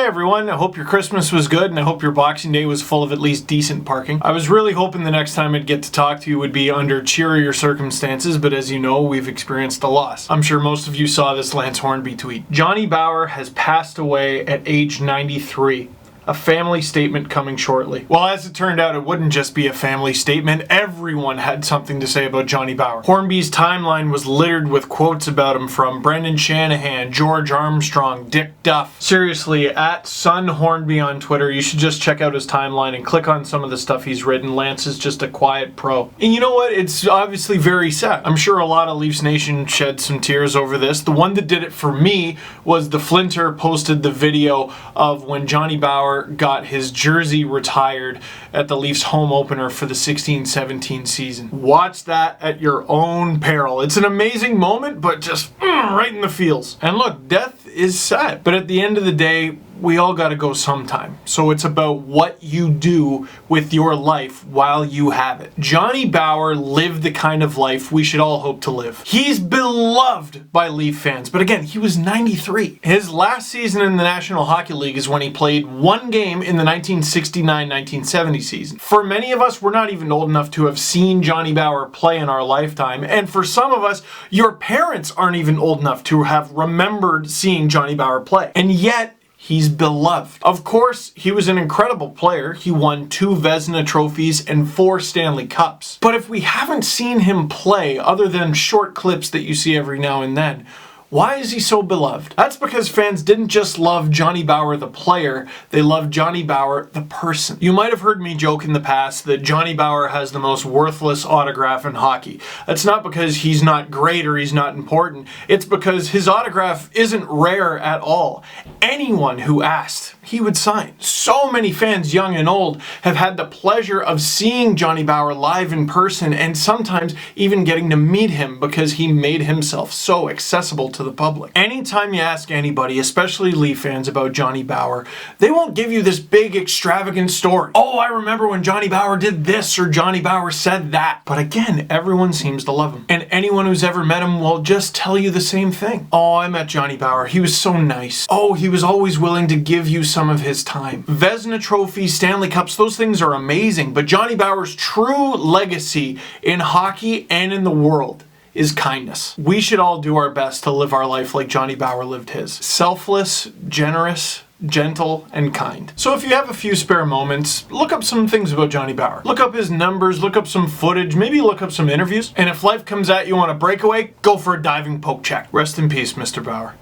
Hey everyone, I hope your Christmas was good and I hope your Boxing Day was full of at least decent parking. I was really hoping the next time I'd get to talk to you would be under cheerier circumstances, but as you know, we've experienced a loss. I'm sure most of you saw this Lance Hornby tweet. Johnny Bower has passed away at age 93. A family statement coming shortly. Well, as it turned out, it wouldn't just be a family statement. Everyone had something to say about Johnny Bower. Hornby's timeline was littered with quotes about him from Brendan Shanahan, George Armstrong, Dick Duff. Seriously, at Son Hornby on Twitter, you should just check out his timeline and click on some of the stuff he's written. Lance is just a quiet pro. And you know what? It's obviously very sad. I'm sure a lot of Leafs Nation shed some tears over this. The one that did it for me was the Flinter posted the video of when Johnny Bower got his jersey retired at the Leafs home opener for the 16-17 season. Watch that at your own peril. It's an amazing moment, but just right in the feels. And look, death is sad, but at the end of the day, we all gotta go sometime. So it's about what you do with your life while you have it. Johnny Bower lived the kind of life we should all hope to live. He's beloved by Leaf fans, but again, he was 93. His last season in the National Hockey League is when he played one game in the 1969-1970 season. For many of us, we're not even old enough to have seen Johnny Bower play in our lifetime, and for some of us, your parents aren't even old enough to have remembered seeing Johnny Bower play. And yet, he's beloved. Of course, he was an incredible player. He won 2 Vezina trophies and 4 Stanley Cups. But if we haven't seen him play, other than short clips that you see every now and then, why is he so beloved? That's because fans didn't just love Johnny Bower the player, they loved Johnny Bower the person. You might have heard me joke in the past that Johnny Bower has the most worthless autograph in hockey. That's not because he's not great or he's not important. It's because his autograph isn't rare at all. Anyone who asked, he would sign. So many fans, young and old, have had the pleasure of seeing Johnny Bower live in person and sometimes even getting to meet him because he made himself so accessible to the public. Anytime you ask anybody, especially Leaf fans, about Johnny Bower, they won't give you this big extravagant story. Oh, I remember when Johnny Bower did this or Johnny Bower said that. But again, everyone seems to love him. And anyone who's ever met him will just tell you the same thing. Oh, I met Johnny Bower. He was so nice. Oh, he was always willing to give you some of his time. Vezina trophies, Stanley Cups, those things are amazing. But Johnny Bower's true legacy in hockey and in the world is kindness. We should all do our best to live our life like Johnny Bower lived his. Selfless, generous, gentle, and kind. So if you have a few spare moments, look up some things about Johnny Bower. Look up his numbers, look up some footage, maybe look up some interviews. And if life comes at you on a breakaway, go for a diving poke check. Rest in peace, Mr. Bower.